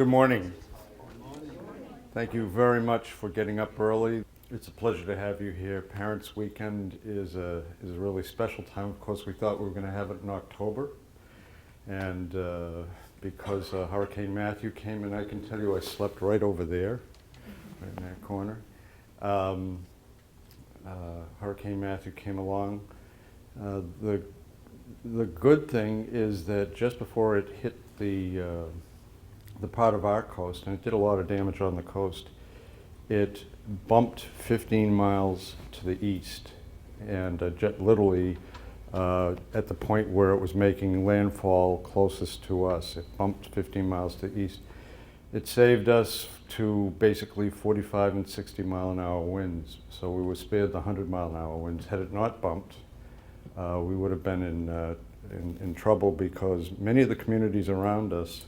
Good morning. Thank you very much for getting up early. It's a pleasure to have you here. Parents' Weekend is a really special time. Of course, we thought we were going to have it in October, and because Hurricane Matthew came, and I can tell you I slept right over there, right in that corner. Hurricane Matthew came along. The good thing is that just before it hit the part of our coast, and it did a lot of damage on the coast, it bumped 15 miles to the east, and literally at the point where it was making landfall closest to us, it bumped 15 miles to the east. It saved us to basically 45 and 60 mile an hour winds, so we were spared the 100 mile an hour winds. Had it not bumped, we would have been in trouble, because many of the communities around us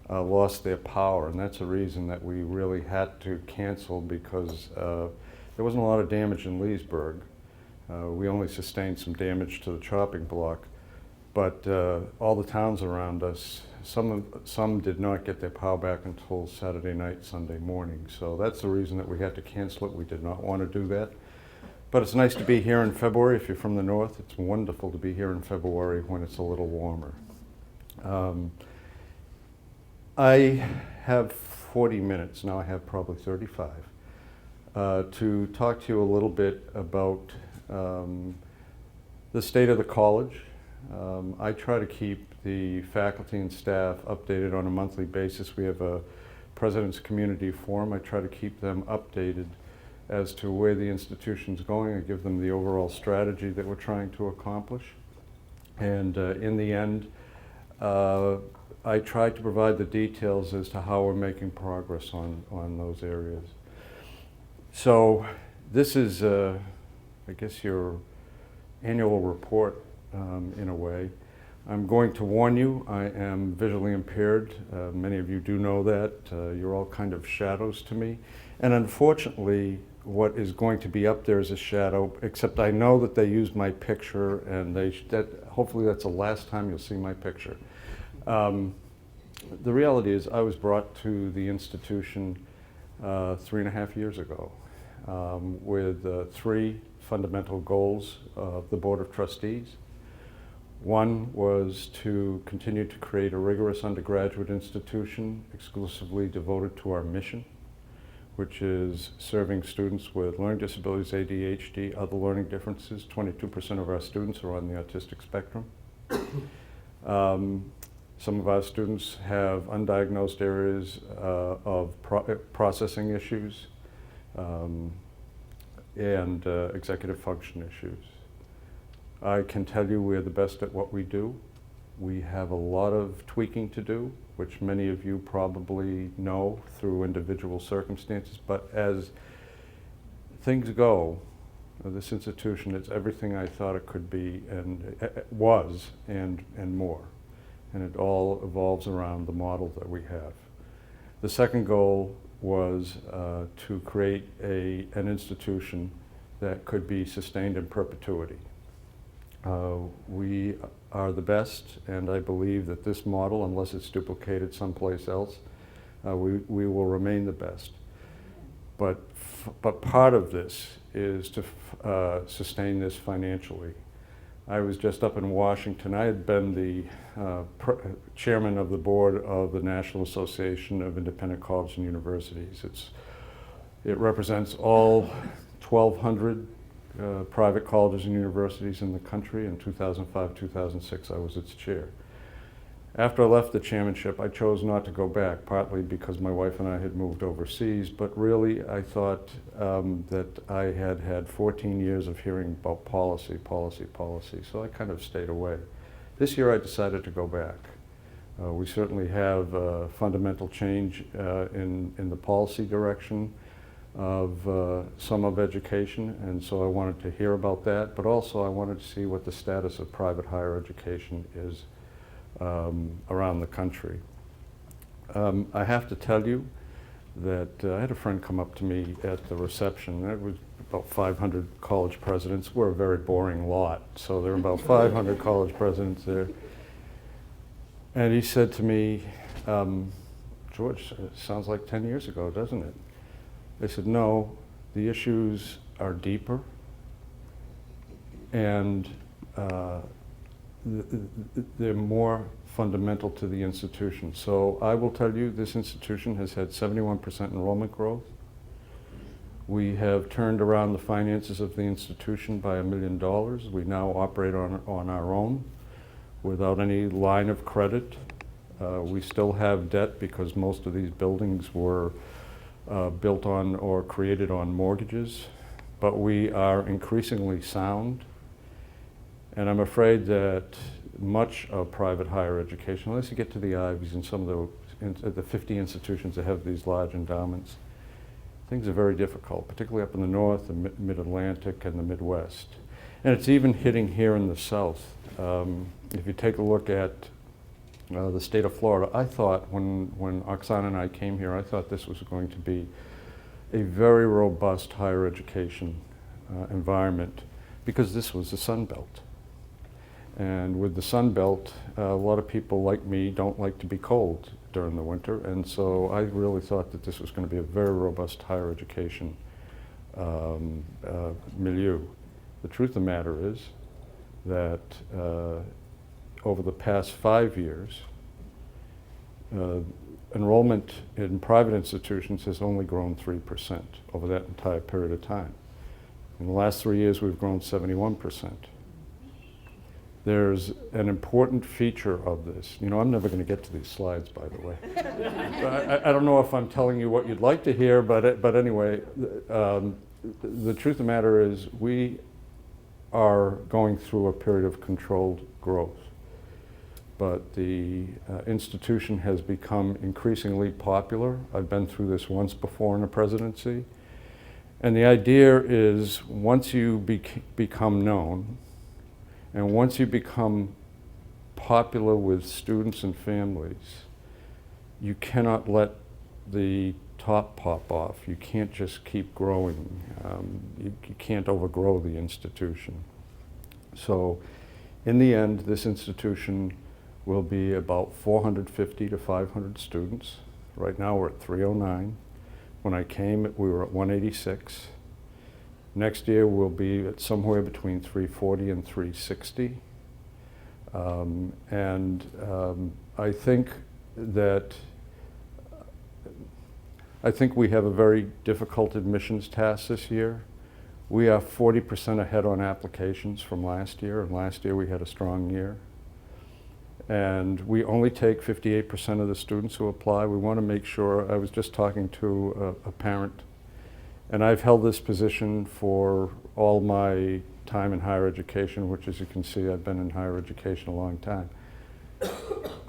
lost their power, and that's a reason that we really had to cancel, because there wasn't a lot of damage in Leesburg. We only sustained some damage to the chopping block, but all the towns around us, some did not get their power back until Saturday night, Sunday morning. So that's the reason that we had to cancel it. We did not want to do that. But it's nice to be here in February. If you're from the north, it's wonderful to be here in February when it's a little warmer. I have 40 minutes, now I have probably 35, to talk to you a little bit about the state of the college. I try to keep the faculty and staff updated on a monthly basis. We have a President's Community Forum. I try to keep them updated as to where the institution's going. I give them the overall strategy that we're trying to accomplish. And in the end, I try to provide the details as to how we're making progress on those areas. So this is, I guess, your annual report in a way. I'm going to warn you, I am visually impaired. Many of you do know that. You're all kind of shadows to me. And unfortunately, what is going to be up there is a shadow, except I know that they used my picture, and hopefully that's the last time you'll see my picture. The reality is I was brought to the institution 3.5 years ago with 3 fundamental goals of the Board of Trustees. One was to continue to create a rigorous undergraduate institution exclusively devoted to our mission, which is serving students with learning disabilities, ADHD, other learning differences. 22% of our students are on the autistic spectrum. Some of our students have undiagnosed areas of processing issues and executive function issues. I can tell you we're the best at what we do. We have a lot of tweaking to do, which many of you probably know through individual circumstances, but as things go, this institution is everything I thought it could be and was and more. And it all evolves around the model that we have. The second goal was to create an institution that could be sustained in perpetuity. We are the best, and I believe that this model, unless it's duplicated someplace else, we will remain the best. But part of this is to sustain this financially. I was just up in Washington. I had been the chairman of the board of the National Association of Independent Colleges and Universities. It represents all 1,200 private colleges and universities in the country. In 2005, 2006, I was its chair. After I left the chairmanship, I chose not to go back, partly because my wife and I had moved overseas, but really I thought that I had had 14 years of hearing about policy, so I kind of stayed away. This year I decided to go back. We certainly have fundamental change in the policy direction of some of education, and so I wanted to hear about that, but also I wanted to see what the status of private higher education is around the country. I have to tell you that I had a friend come up to me at the reception. It was about 500 college presidents. We're a very boring lot, so there were about 500 college presidents there. And he said to me, George, it sounds like 10 years ago, doesn't it? They said, no, the issues are deeper, and they're more fundamental to the institution. So I will tell you, this institution has had 71% enrollment growth. We have turned around the finances of the institution by $1 million. We now operate on our own without any line of credit. We still have debt because most of these buildings were built on or created on mortgages, but we are increasingly sound. And I'm afraid that much of private higher education, unless you get to the Ivies and some of the 50 institutions that have these large endowments, things are very difficult, particularly up in the north, the mid-Atlantic, and the Midwest. And it's even hitting here in the South. If you take a look at the state of Florida, I thought when Oksana and I came here, I thought this was going to be a very robust higher education environment, because this was the Sun Belt. And with the Sun Belt, a lot of people like me don't like to be cold during the winter, and so I really thought that this was going to be a very robust higher education milieu. The truth of the matter is that over the past 5 years, enrollment in private institutions has only grown 3% over that entire period of time. In the last 3 years, we've grown 71%. There's an important feature of this. You know, I'm never going to get to these slides, by the way. I don't know if I'm telling you what you'd like to hear, but anyway, the truth of the matter is we are going through a period of controlled growth. But the institution has become increasingly popular. I've been through this once before in a presidency. And the idea is, once you become known, and once you become popular with students and families, you cannot let the top pop off. You can't just keep growing. You can't overgrow the institution. So in the end, this institution will be about 450 to 500 students. Right now we're at 309. When I came, we were at 186. Next year we'll be at somewhere between 340 and 360. I think that we have a very difficult admissions task this year. We are 40% ahead on applications from last year, and last year we had a strong year. And we only take 58% of the students who apply. We want to make sure. I was just talking to a parent, and I've held this position for all my time in higher education, which, as you can see, I've been in higher education a long time.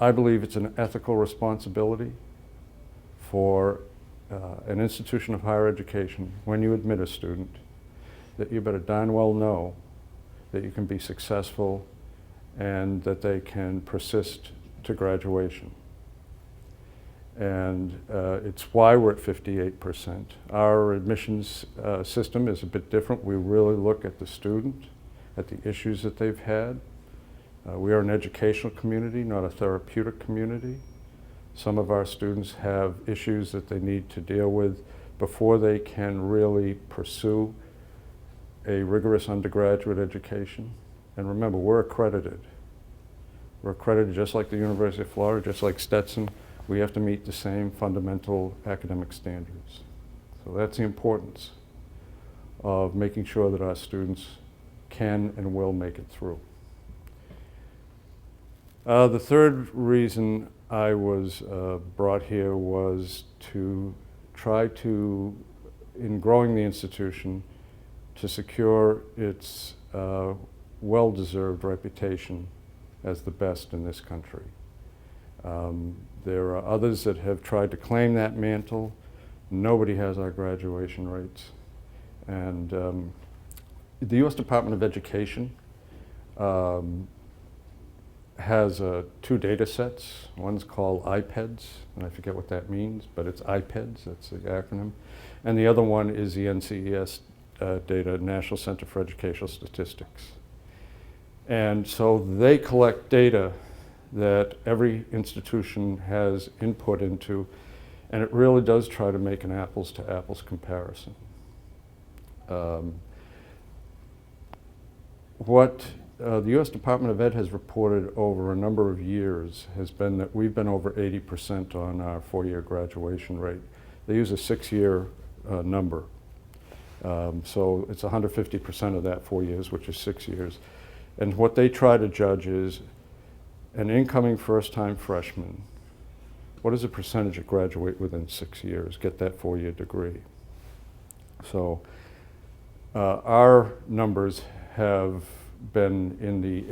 I believe it's an ethical responsibility for an institution of higher education, when you admit a student, that you better darn well know that you can be successful and that they can persist to graduation. And it's why we're at 58%. Our admissions system is a bit different. We really look at the student, at the issues that they've had. We are an educational community, not a therapeutic community. Some of our students have issues that they need to deal with before they can really pursue a rigorous undergraduate education. And remember, we're accredited. We're accredited just like the University of Florida, just like Stetson. We have to meet the same fundamental academic standards. So that's the importance of making sure that our students can and will make it through. The third reason I was brought here was to try to, in growing the institution, to secure its well-deserved reputation as the best in this country. There are others that have tried to claim that mantle. Nobody has our graduation rates. And the U.S. Department of Education has two data sets. One's called IPEDS, and I forget what that means, but it's IPEDS, that's the acronym. And the other one is the NCES data, National Center for Educational Statistics. And so they collect data that every institution has input into, And it really does try to make an apples to apples comparison. What the U.S. Department of Ed has reported over a number of years has been that we've been over 80% on our 4-year graduation rate. They use a 6-year number. So it's 150% of that 4 years, which is 6 years. And what they try to judge is an incoming first-time freshman. What is the percentage that graduate within 6 years, get that 4-year degree? So our numbers have been in the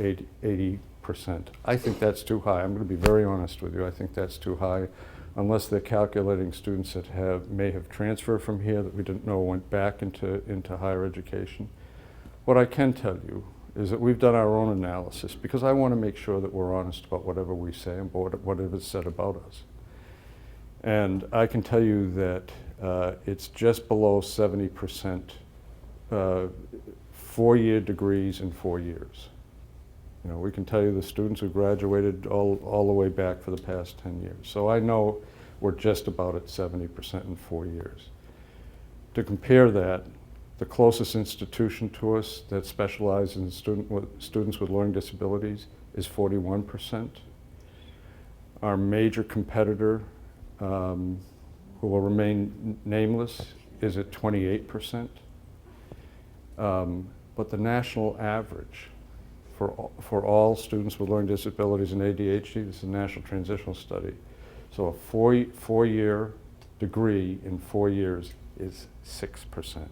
80%. I think that's too high. I'm going to be very honest with you. I think that's too high, unless they're calculating students that may have transferred from here that we didn't know went back into higher education. What I can tell you is that we've done our own analysis, because I want to make sure that we're honest about whatever we say and whatever's said about us. And I can tell you that it's just below 70% 4-year degrees in 4 years. You know, we can tell you the students who graduated all the way back for the past 10 years. So I know we're just about at 70% in 4 years. To compare that, the closest institution to us that specializes in students with learning disabilities is 41%. Our major competitor, who will remain nameless, is at 28%. But the national average for all students with learning disabilities and ADHD, this is a national transitional study. So a four-year degree in 4 years is 6%.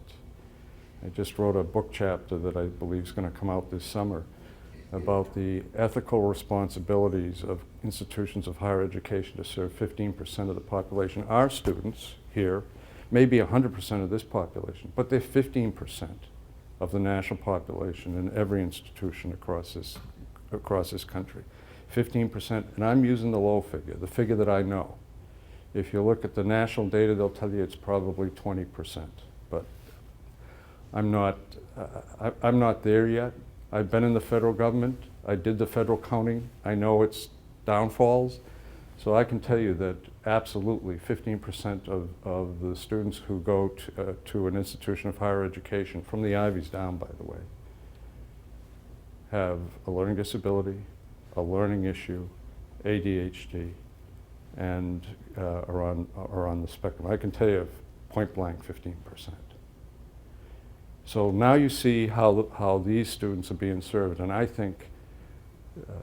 I just wrote a book chapter that I believe is going to come out this summer about the ethical responsibilities of institutions of higher education to serve 15% of the population. Our students here may be 100% of this population, but they're 15% of the national population in every institution across this country. 15%, and I'm using the low figure, the figure that I know. If you look at the national data, they'll tell you it's probably 20%, but I'm not there yet. I've been in the federal government. I did the federal counting. I know its downfalls. So I can tell you that absolutely 15% of the students who go to an institution of higher education, from the Ivies down, by the way, have a learning disability, a learning issue, ADHD, and are on the spectrum. I can tell you point blank 15%. So now you see how these students are being served, and I think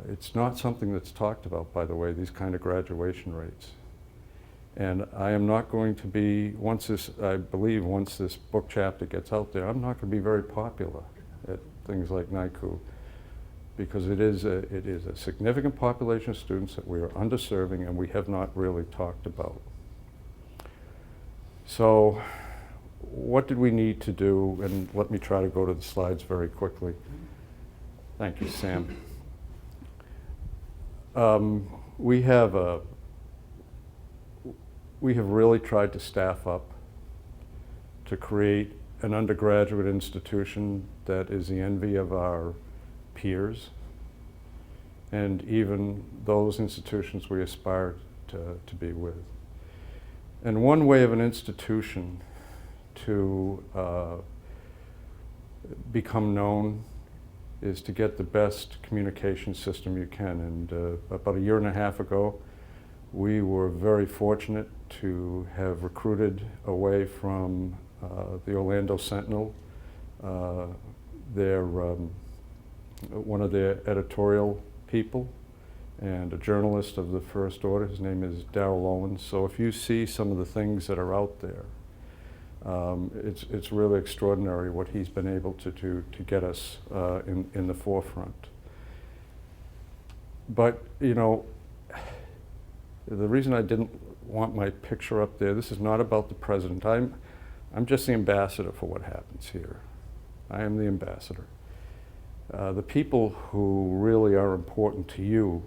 it's not something that's talked about, by the way, these kind of graduation rates. And I am not going to be, I believe once this book chapter gets out there, I'm not going to be very popular at things like NICU, because it is a significant population of students that we are underserving and we have not really talked about. So what did we need to do? And let me try to go to the slides very quickly. Thank you, Sam. We have really tried to staff up to create an undergraduate institution that is the envy of our peers and even those institutions we aspire to be with. And one way of an institution to become known is to get the best communication system you can. And about 1.5 years ago, we were very fortunate to have recruited away from the Orlando Sentinel, one of their editorial people, and a journalist of the first order. His name is Darrell Owens. So if you see some of the things that are out there, it's really extraordinary what he's been able to do to get us in the forefront. But, you know, the reason I didn't want my picture up there, this is not about the president. I'm just the ambassador for what happens here. I am the ambassador. The people who really are important to you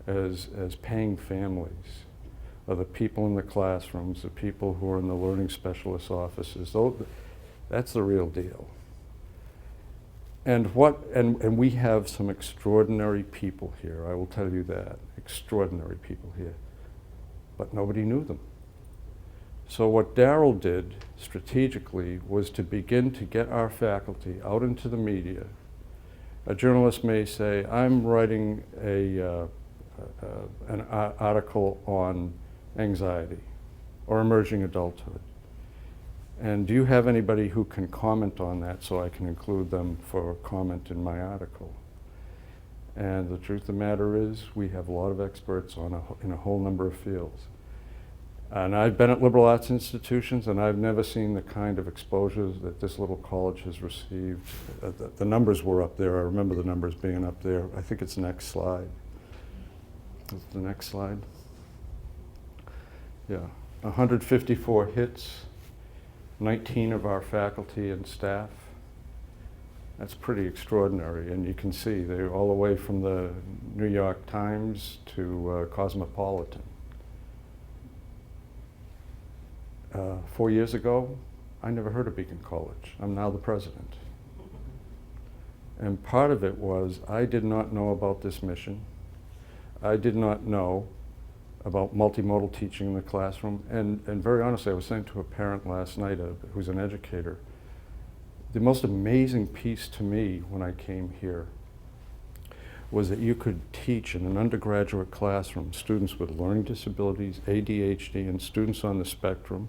as paying families are the people in the classrooms, the people who are in the learning specialist offices. That's the real deal. And we have some extraordinary people here, I will tell you that, extraordinary people here. But nobody knew them. So what Darrell did strategically was to begin to get our faculty out into the media. A journalist may say, I'm writing an article on anxiety or emerging adulthood. And do you have anybody who can comment on that so I can include them for comment in my article? And the truth of the matter is, we have a lot of experts in a whole number of fields. And I've been at liberal arts institutions, and I've never seen the kind of exposures that this little college has received. The numbers were up there. I remember the numbers being up there. I think it's the next slide. Is the next slide? Yeah, 154 hits, 19 of our faculty and staff. That's pretty extraordinary, and you can see they're all the way from the New York Times to Cosmopolitan. 4 years ago, I never heard of Beacon College. I'm now the president. And part of it was I did not know about this mission. I did not know about multimodal teaching in the classroom. And very honestly, I was saying to a parent last night who's an educator, the most amazing piece to me when I came here was that you could teach in an undergraduate classroom students with learning disabilities, ADHD, and students on the spectrum,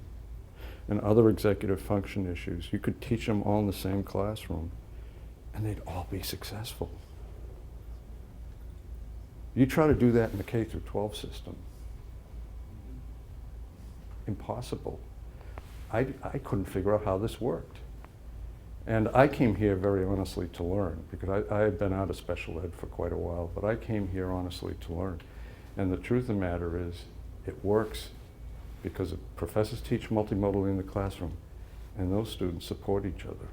and other executive function issues. You could teach them all in the same classroom, and they'd all be successful. You try to do that in the K through 12 system. Impossible. I couldn't figure out how this worked. And I came here very honestly to learn, because I had been out of special ed for quite a while, but I came here honestly to learn. And the truth of the matter is, it works because professors teach multimodally in the classroom, and those students support each other.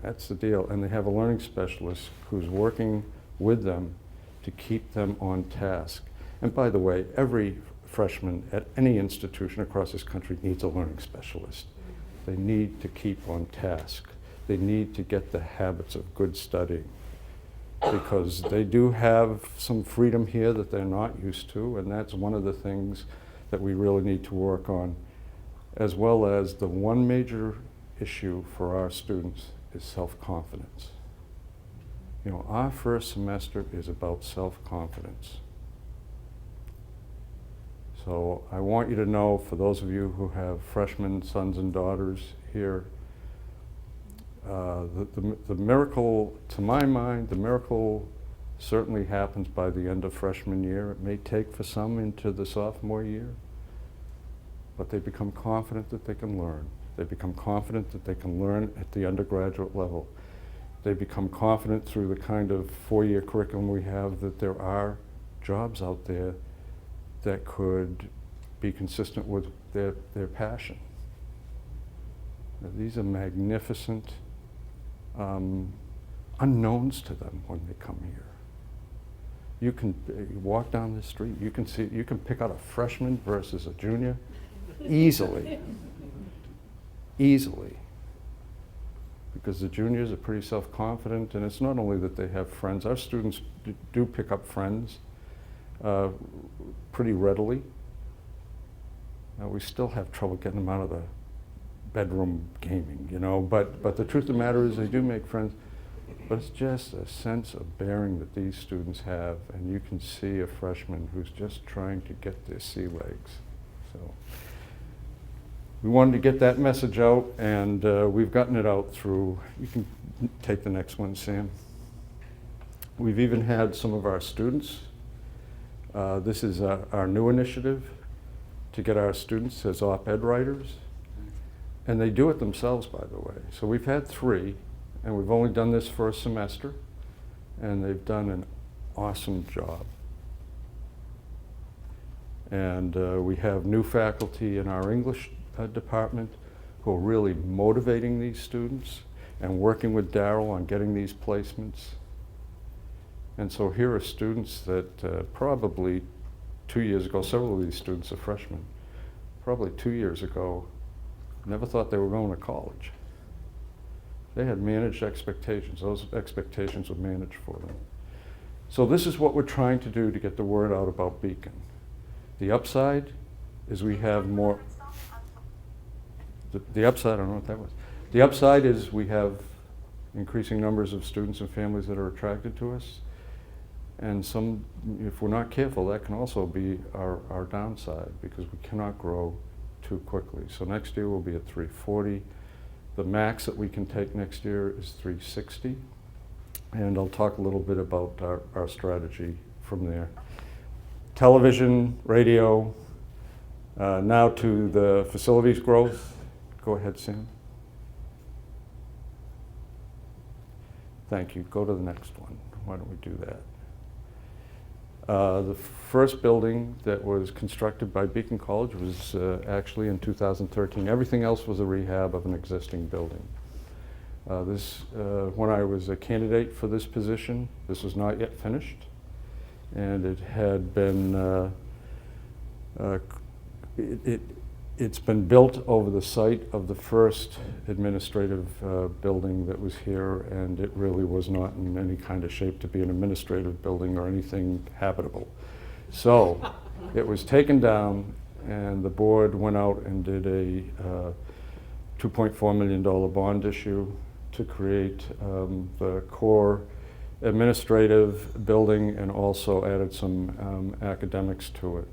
That's the deal. And they have a learning specialist who's working with them to keep them on task. And by the way, every freshman at any institution across this country needs a learning specialist. They need to keep on task. They need to get the habits of good studying, because they do have some freedom here that they're not used to, and that's one of the things that we really need to work on, as well as the one major issue for our students is self-confidence. You know, our first semester is about self-confidence. So I want you to know, for those of you who have freshmen sons and daughters here, the miracle, to my mind, the miracle certainly happens by the end of freshman year. It may take for some into the sophomore year, but they become confident that they can learn. They become confident that they can learn at the undergraduate level. They become confident through the kind of four-year curriculum we have that there are jobs out there that could be consistent with their passion. Now, these are magnificent unknowns to them when they come here. You can walk down the street, you can see, you can pick out a freshman versus a junior easily. Easily. Because the juniors are pretty self-confident, and it's not only that they have friends. Our students do pick up friends pretty readily. We still have trouble getting them out of the bedroom gaming, you know, but the truth of the matter is they do make friends. But it's just a sense of bearing that these students have, and you can see a freshman who's just trying to get their sea legs. So we wanted to get that message out, and we've gotten it out through, you can take the next one, Sam. We've even had some of our students. This is our new initiative to get our students as op-ed writers. And they do it themselves, by the way. So we've had 3. And we've only done this for a semester, and they've done an awesome job. And we have new faculty in our English department who are really motivating these students and working with Darrell on getting these placements. And so here are students that probably 2 years ago, several of these students are freshmen, probably 2 years ago, never thought they were going to college. They had managed expectations. Those expectations were managed for them. So this is what we're trying to do to get the word out about Beacon. The upside, is we have more. The upside, I don't know what that was. The upside is we have increasing numbers of students and families that are attracted to us. And some, if we're not careful, that can also be our downside, because we cannot grow too quickly. So next year we'll be at 340. The max that we can take next year is 360. And I'll talk a little bit about our strategy from there. Television, radio, now to the facilities growth. Go ahead, Sam. Thank you. Go to the next one. Why don't we do that? The first building that was constructed by Beacon College was actually in 2013. Everything else was a rehab of an existing building. When I was a candidate for this position, this was not yet finished, and it had been it's been built over the site of the first administrative building that was here, and it really was not in any kind of shape to be an administrative building or anything habitable. So it was taken down, and the board went out and did a $2.4 million bond issue to create the core administrative building, and also added some academics to it.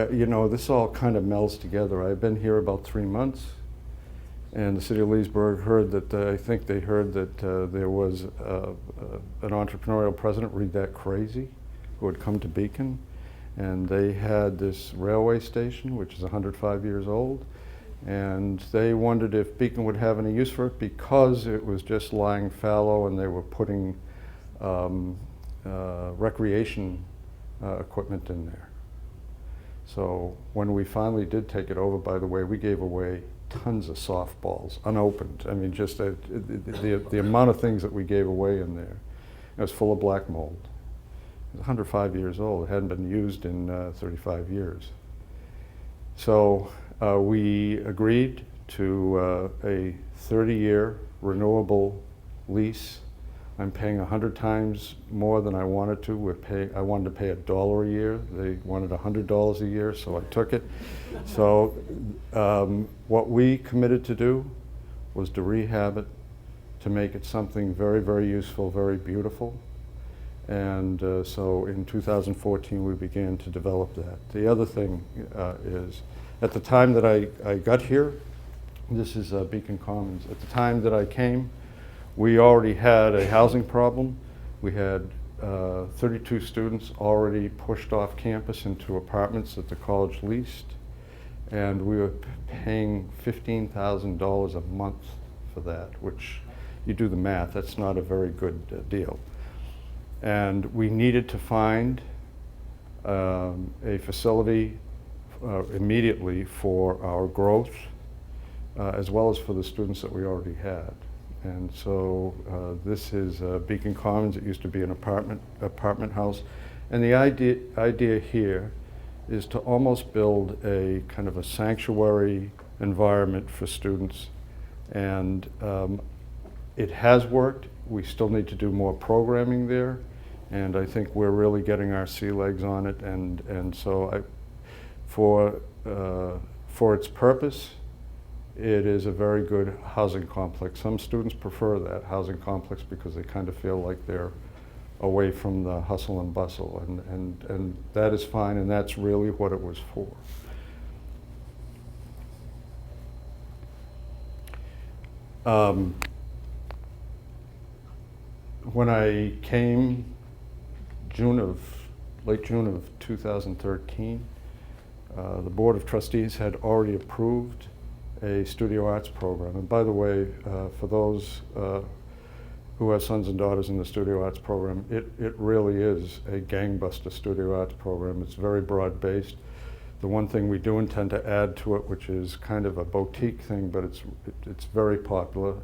You know, this all kind of melds together. I've been here about 3 months, and the city of Leesburg heard that, I think they heard that there was an entrepreneurial president, read that crazy, who had come to Beacon, and they had this railway station, which is 105 years old, and they wondered if Beacon would have any use for it, because it was just lying fallow, and they were putting recreation equipment in there. So when we finally did take it over, by the way, we gave away tons of softballs, unopened. I mean, just the amount of things that we gave away in there. It was full of black mold. It was 105 years old. It hadn't been used in 35 years. So we agreed to a 30-year renewable lease. I'm paying 100 times more than I wanted to. I wanted to pay $1 a year. They wanted $100 a year, so I took it. So what we committed to do was to rehab it, to make it something very, very useful, very beautiful. And so in 2014, we began to develop that. The other thing is, at the time that I got here, this is Beacon Commons. At the time that I came, we already had a housing problem. We had 32 students already pushed off campus into apartments that the college leased, and we were paying $15,000 a month for that, which, you do the math, that's not a very good deal. And we needed to find a facility immediately for our growth, as well as for the students that we already had. And so this is Beacon Commons. It used to be an apartment house. And the idea here is to almost build a kind of a sanctuary environment for students. And it has worked. We still need to do more programming there. And I think we're really getting our sea legs on it. And so for its purpose, it is a very good housing complex. Some students prefer that housing complex because they kind of feel like they're away from the hustle and bustle, and that is fine, and that's really what it was for. When I came late June of 2013, the Board of Trustees had already approved a studio arts program. And by the way, for those who have sons and daughters in the studio arts program, it really is a gangbuster studio arts program. It's very broad-based. The one thing we do intend to add to it, which is kind of a boutique thing, but it's very popular,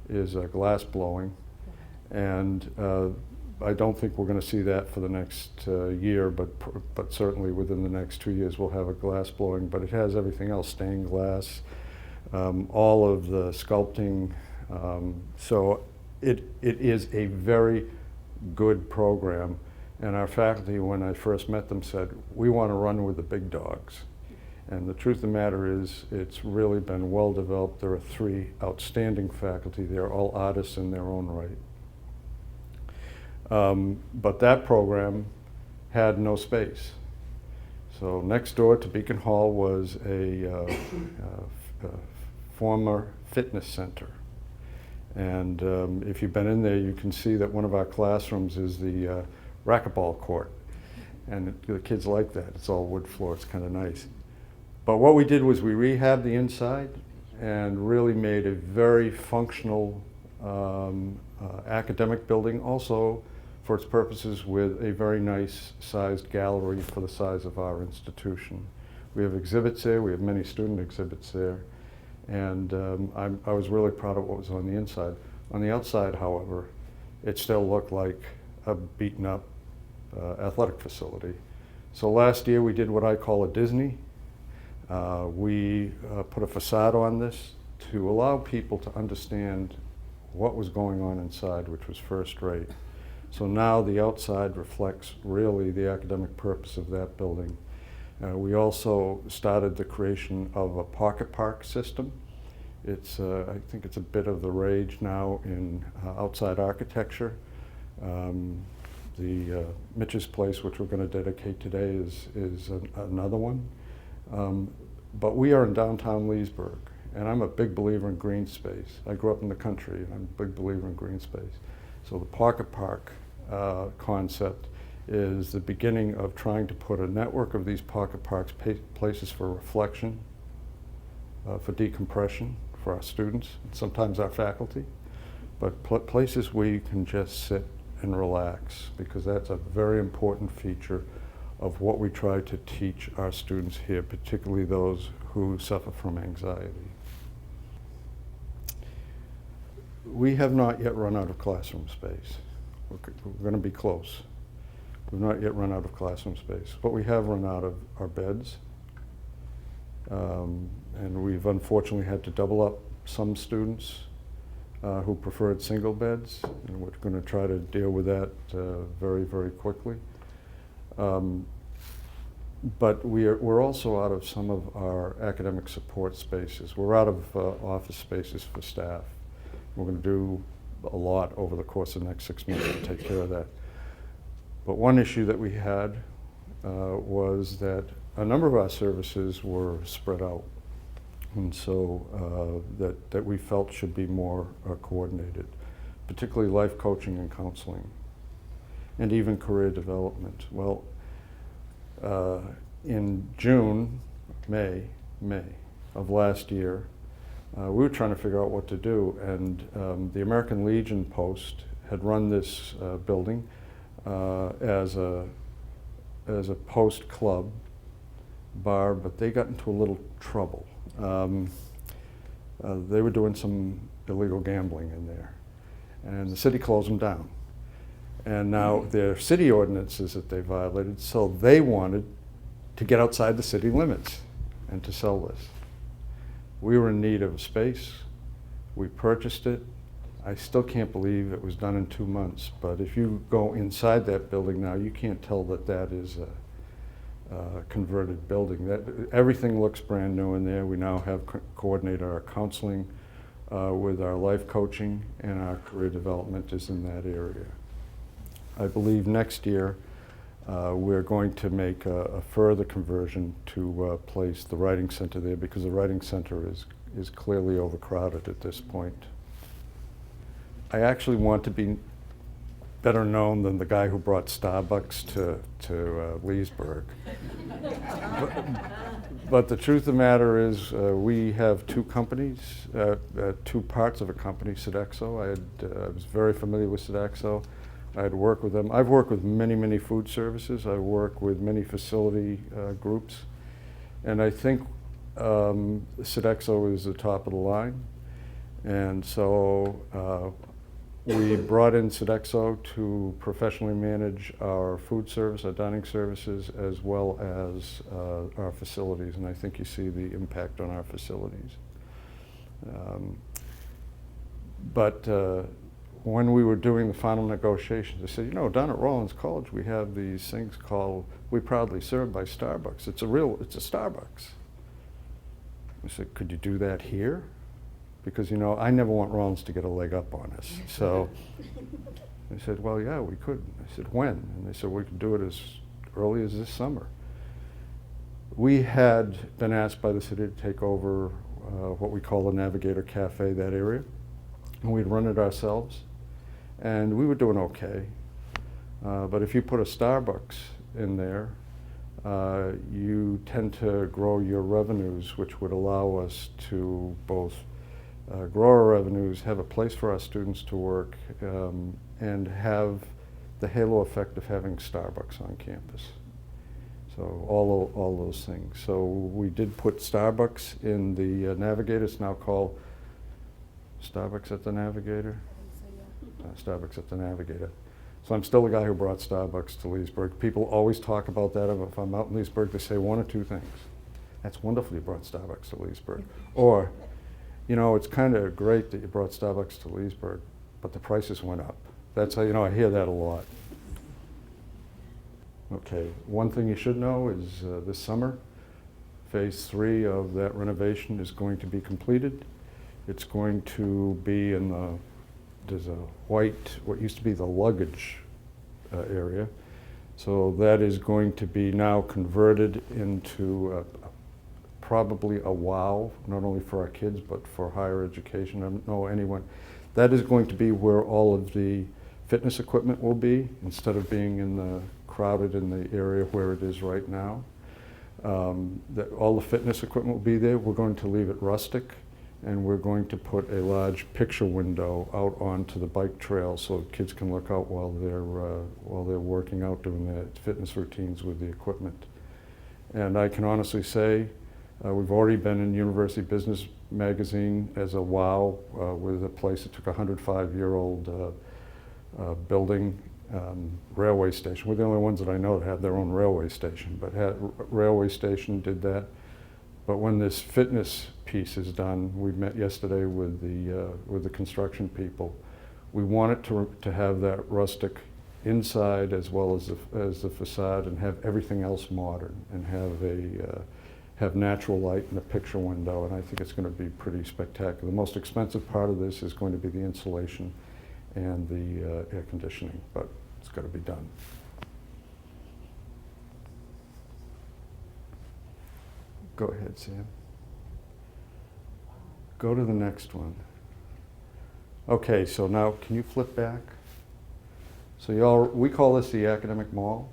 is glass blowing. And I don't think we're going to see that for the next year, but certainly within the next 2 years we'll have a glass blowing. But it has everything else: stained glass, all of the sculpting. So it is a very good program. And our faculty, when I first met them, said, we want to run with the big dogs. And the truth of the matter is, it's really been well developed. There are 3 outstanding faculty. They're all artists in their own right. But that program had no space. So next door to Beacon Hall was a former fitness center. And if you've been in there, you can see that one of our classrooms is the racquetball court. And the kids like that. It's all wood floor. It's kind of nice. But what we did was we rehabbed the inside and really made a very functional academic building, also for its purposes with a very nice sized gallery for the size of our institution. We have exhibits there, we have many student exhibits there, and I was really proud of what was on the inside. On the outside, however, it still looked like a beaten up athletic facility. So last year we did what I call a Disney. We put a facade on this to allow people to understand what was going on inside, which was first rate. So now the outside reflects really the academic purpose of that building. We also started the creation of a pocket park system. It's, I think it's a bit of the rage now in outside architecture. The Mitch's Place, which we're going to dedicate today, is another one. But we are in downtown Leesburg, and I'm a big believer in green space. I grew up in the country, and I'm a big believer in green space. So the pocket park concept is the beginning of trying to put a network of these pocket parks, places for reflection, for decompression for our students, and sometimes our faculty, but places where you can just sit and relax, because that's a very important feature of what we try to teach our students here, particularly those who suffer from anxiety. We have not yet run out of classroom space. We're going to be close. We've not yet run out of classroom space, but we have run out of our beds. And we've unfortunately had to double up some students who preferred single beds, and we're going to try to deal with that very, very quickly. But we're also out of some of our academic support spaces. We're out of office spaces for staff. We're going to do a lot over the course of the next 6 months to take care of that. But one issue that we had was that a number of our services were spread out, and so that we felt should be more coordinated, particularly life coaching and counseling, and even career development. Well, in May of last year, we were trying to figure out what to do, and the American Legion Post had run this building as a post club bar, but they got into a little trouble. They were doing some illegal gambling in there, and the city closed them down. And now their city ordinances that they violated, so they wanted to get outside the city limits and to sell this. We were in need of a space. We purchased it. I still can't believe it was done in 2 months, but if you go inside that building now, you can't tell that that is a converted building. Everything looks brand new in there. We now have coordinated our counseling with our life coaching, and our career development is in that area. I believe next year we're going to make a further conversion to place the writing center there, because the writing center is clearly overcrowded at this point. I actually want to be better known than the guy who brought Starbucks to Leesburg. But the truth of the matter is, we have two companies, two parts of a company, Sodexo. I was very familiar with Sodexo. I had worked with them. I've worked with many food services. I work with many facility groups. And I think Sodexo is the top of the line. And so we brought in Sodexo to professionally manage our food service, our dining services, as well as our facilities. And I think you see the impact on our facilities. But when we were doing the final negotiations, they said, you know, down at Rollins College, we have these things called We Proudly Served by Starbucks. It's a Starbucks. I said, could you do that here? Because, you know, I never want Rollins to get a leg up on us. So they said, well, yeah, we could. I said, when? And they said, we could do it as early as this summer. We had been asked by the city to take over what we call the Navigator Cafe, that area, and we'd run it ourselves. And we were doing okay. But if you put a Starbucks in there, you tend to grow your revenues, which would allow us to both grow our revenues, have a place for our students to work, and have the halo effect of having Starbucks on campus. So all those things. So we did put Starbucks in the Navigator. It's now called Starbucks at the Navigator. Starbucks at the Navigator. So I'm still the guy who brought Starbucks to Leesburg. People always talk about that. If I'm out in Leesburg, they say one or two things. That's wonderful you brought Starbucks to Leesburg. Or, you know, it's kind of great that you brought Starbucks to Leesburg, but the prices went up. That's how, you know, I hear that a lot. Okay, one thing you should know is this summer, phase 3 of that renovation is going to be completed. It's going to be in there's a white, what used to be the luggage area. So that is going to be now converted into probably a wow, not only for our kids, but for higher education. I don't know anyone. That is going to be where all of the fitness equipment will be, instead of being crowded in the area where it is right now. All the fitness equipment will be there. We're going to leave it rustic, and we're going to put a large picture window out onto the bike trail so kids can look out while they're working out, doing their fitness routines with the equipment. And I can honestly say, we've already been in University Business Magazine as a wow, with a place that took a 105-year-old building, railway station. We're the only ones that I know that have their own railway station, but railway station did that. But when this fitness piece is done, we met yesterday with the construction people. We want it to have that rustic inside as well as the facade, and have everything else modern, and have natural light and a picture window. And I think it's going to be pretty spectacular. The most expensive part of this is going to be the insulation and the air conditioning, but it's got to be done. Go ahead, Sam. Go to the next one. Okay, so now can you flip back? So we call this the academic mall.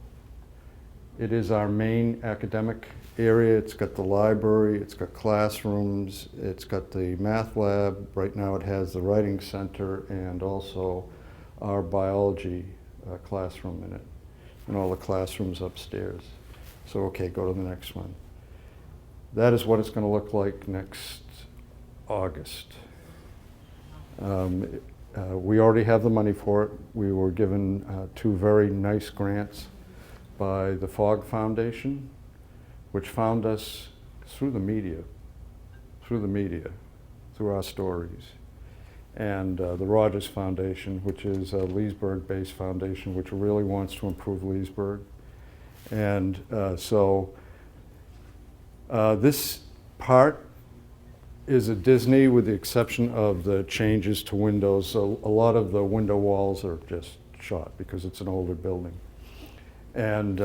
It is our main academic area. It's got the library, it's got classrooms, it's got the math lab. Right now it has the writing center and also our biology classroom in it, and all the classrooms upstairs. So okay, go to the next one. That is what it's going to look like next August. We already have the money for it. We were given 2 very nice grants by the Fogg Foundation, which found us through the media, through our stories. And the Rogers Foundation, which is a Leesburg-based foundation, which really wants to improve Leesburg. And this part is a Disney, with the exception of the changes to windows. So a lot of the window walls are just shot because it's an older building. And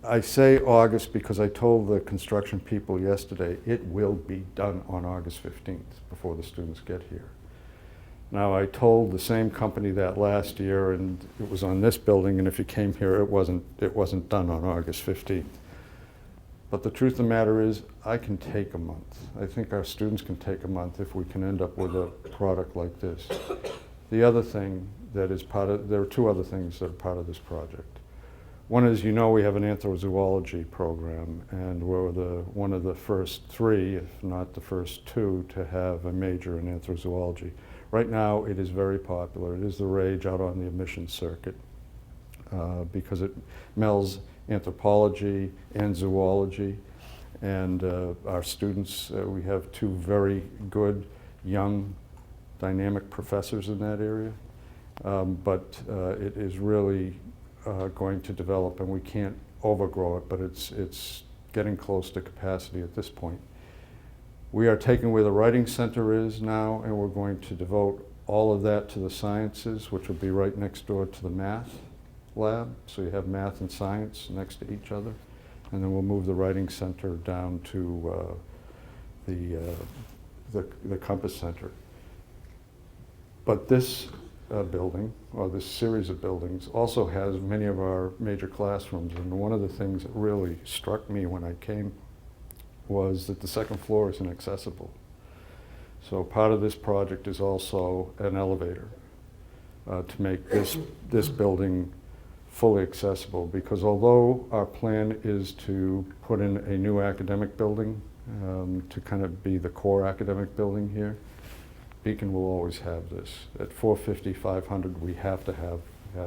I say August because I told the construction people yesterday it will be done on August 15th before the students get here. Now, I told the same company that last year, and it was on this building, and if you came here, it wasn't done on August 15th. But the truth of the matter is, I can take a month. I think our students can take a month if we can end up with a product like this. The other thing that is there are 2 other things that are part of this project. One is, you know, we have an anthrozoology program, and we're one of the first 3, if not the first 2, to have a major in anthrozoology. Right now, it is very popular. It is the rage out on the admissions circuit because it melds anthropology and zoology. And our students, we have 2 very good, young, dynamic professors in that area. but it is really going to develop, and we can't overgrow it, but it's getting close to capacity at this point. We are taking where the writing center is now, and we're going to devote all of that to the sciences, which will be right next door to the math lab. So you have math and science next to each other. And then we'll move the writing center down to the Compass Center. But this building, or this series of buildings, also has many of our major classrooms. And one of the things that really struck me when I came was that the second floor is inaccessible. So part of this project is also an elevator to make this building fully accessible, because although our plan is to put in a new academic building to kind of be the core academic building here, Beacon will always have this. At 450, 500, we have to have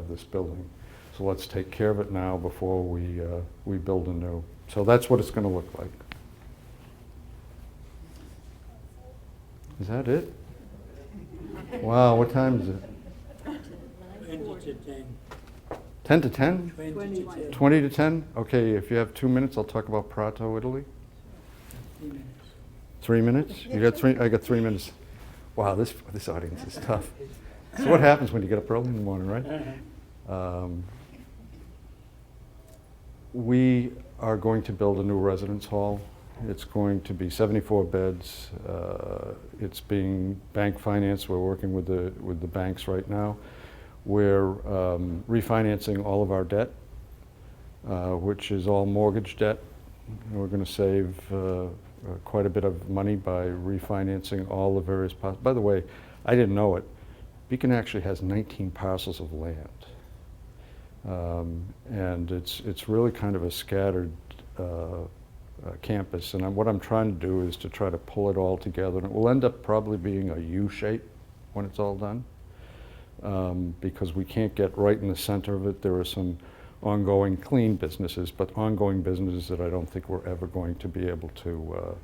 this building. So let's take care of it now before we build a new. So that's what it's going to look like. Is that it? Wow, what time is it? 20 to 10. 10 to 10? 20 to 10. 20 to 10? Okay, if you have 2 minutes, I'll talk about Prato, Italy. 3 minutes. 3 minutes? You got 3? I got 3 minutes. Wow, this audience is tough. So what happens when you get up early in the morning, right? We are going to build a new residence hall. It's going to be 74 beds. It's being bank financed. We're working with the banks right now. We're refinancing all of our debt, which is all mortgage debt. We're going to save quite a bit of money by refinancing all the various parcels. By the way, I didn't know it. Beacon actually has 19 parcels of land. And it's really kind of a scattered campus, and what I'm trying to do is to try to pull it all together, and it will end up probably being a U shape when it's all done, because we can't get right in the center of it. There are some ongoing clean businesses, but ongoing businesses that I don't think we're ever going to be able to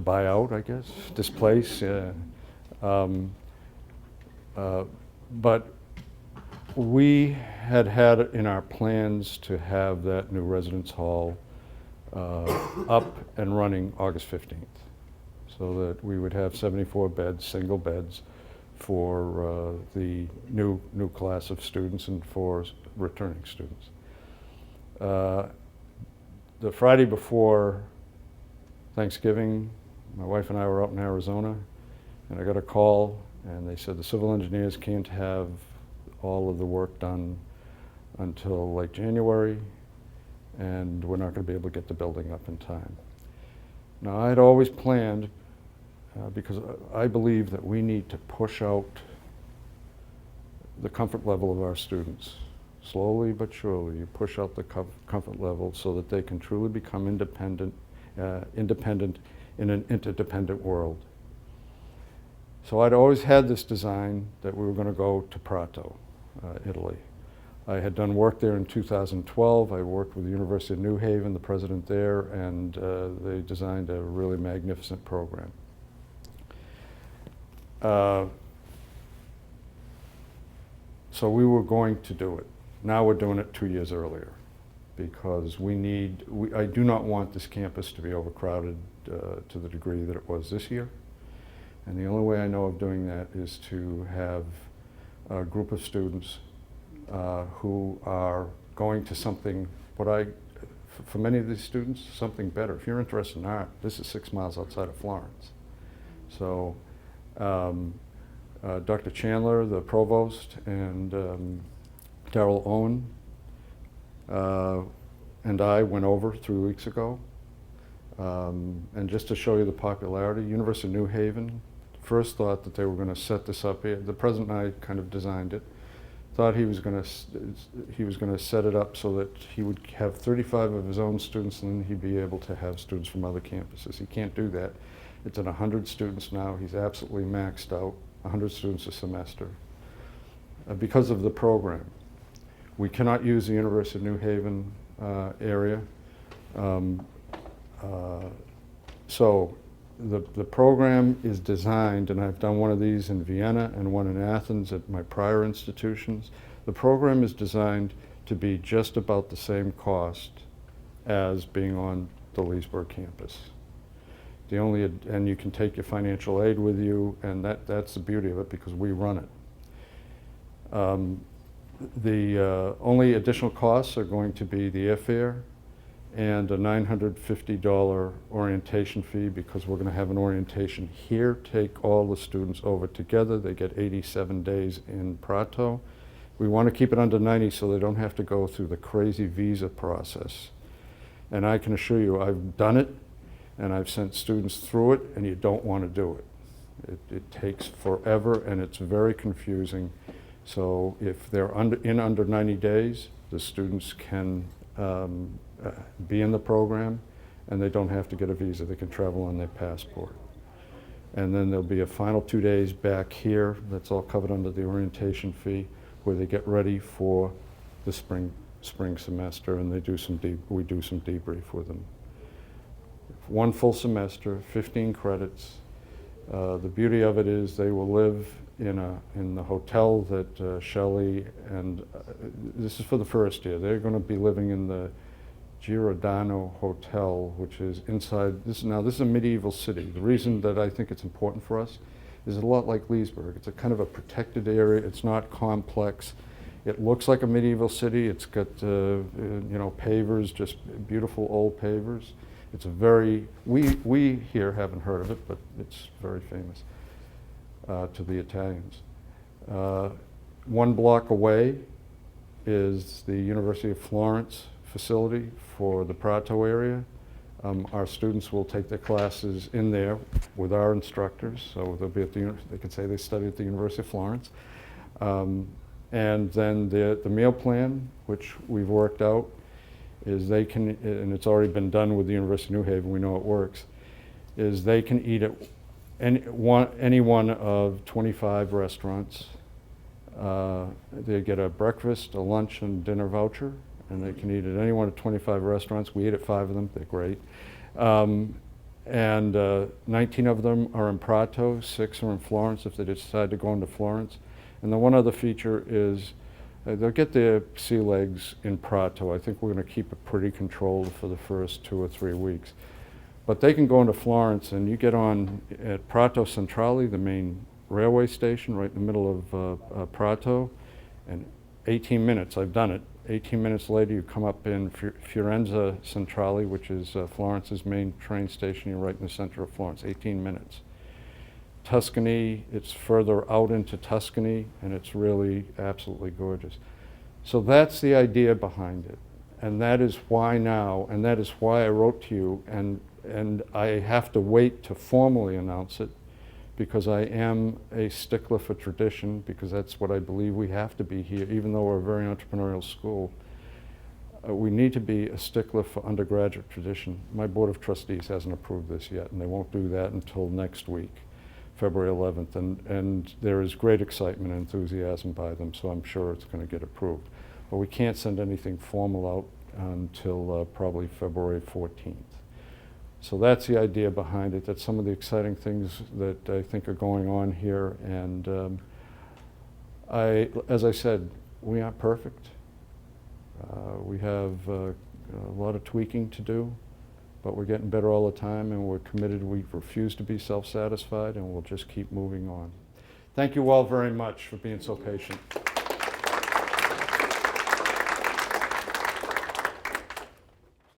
buy out, I guess, displace. But we had it in our plans to have that new residence hall up and running August 15th, so that we would have 74 beds, single beds, for the new class of students and for returning students. The Friday before Thanksgiving, my wife and I were out in Arizona, and I got a call, and they said the civil engineers can't have all of the work done until like January, and we're not going to be able to get the building up in time. Now, I had always planned, because I believe that we need to push out the comfort level of our students. Slowly but surely, you push out the comfort level so that they can truly become independent in an interdependent world. So I'd always had this design that we were going to go to Prato, Italy. I had done work there in 2012. I worked with the University of New Haven, the president there, and they designed a really magnificent program. So we were going to do it. Now we're doing it 2 years earlier, because I do not want this campus to be overcrowded to the degree that it was this year. And the only way I know of doing that is to have a group of students who are going to something, for many of these students, something better. If you're interested in art, this is 6 miles outside of Florence. So Dr. Chandler, the provost, and Darrell Owen and I went over 3 weeks ago. And just to show you the popularity, University of New Haven first thought that they were going to set this up here. The president and I kind of designed it. Thought he was going to set it up so that he would have 35 of his own students, and then he'd be able to have students from other campuses. He can't do that. It's at 100 students now. He's absolutely maxed out, 100 students a semester, because of the program. We cannot use the University of New Haven area. So the program is designed, and I've done one of these in Vienna and one in Athens at my prior institutions. The program is designed to be just about the same cost as being on the Leesburg campus. And you can take your financial aid with you, and that's the beauty of it because we run it. The only additional costs are going to be the airfare and a $950 orientation fee because we're going to have an orientation here, take all the students over together. They get 87 days in Prato. We want to keep it under 90 so they don't have to go through the crazy visa process. And I can assure you, I've done it, and I've sent students through it, and you don't want to do it. It takes forever, and it's very confusing. So if they're under 90 days, the students can be in the program, and they don't have to get a visa. They can travel on their passport. And then there'll be a final 2 days back here that's all covered under the orientation fee, where they get ready for the spring semester, and we do some debrief with them. 1 full semester, 15 credits. The beauty of it is they will live in the hotel that Shelley and this is for the first year. They're going to be living in the Giordano Hotel, which is inside this. Now, this is a medieval city. The reason that I think it's important for us is a lot like Leesburg. It's a kind of a protected area. It's not complex. It looks like a medieval city. It's got pavers, just beautiful old pavers. It's a very, we here haven't heard of it, but it's very famous to the Italians. 1 block away is the University of Florence facility for the Prato area. Our students will take their classes in there with our instructors, so they'll be at they can say they studied at the University of Florence. And then the meal plan, which we've worked out, is they can, and it's already been done with the University of New Haven, we know it works, is they can eat at any one of 25 restaurants. They get a breakfast, a lunch, and dinner voucher, and they can eat at any one of 25 restaurants. We eat at 5 of them, they're great. And 19 of them are in Prato, 6 are in Florence if they decide to go into Florence. And the one other feature is they'll get their sea legs in Prato. I think we're going to keep it pretty controlled for the first 2 or 3 weeks. But they can go into Florence, and you get on at Prato Centrale, the main railway station right in the middle of Prato, and 18 minutes, I've done it. 18 minutes later, you come up in Firenze Centrale, which is Florence's main train station. You're right in the center of Florence, 18 minutes. Tuscany, it's further out into Tuscany, and it's really absolutely gorgeous. So that's the idea behind it. And that is why now, and that is why I wrote to you, and I have to wait to formally announce it, because I am a stickler for tradition, because that's what I believe we have to be here, even though we're a very entrepreneurial school. We need to be a stickler for undergraduate tradition. My Board of Trustees hasn't approved this yet, and they won't do that until next week, February 11th, and there is great excitement and enthusiasm by them, so I'm sure it's going to get approved. But we can't send anything formal out until probably February 14th. So that's the idea behind it. That's some of the exciting things that I think are going on here. And as I said, we aren't perfect. We have a lot of tweaking to do, but we're getting better all the time, and we're committed. We refuse to be self-satisfied, and we'll just keep moving on. Thank you all very much for being so patient.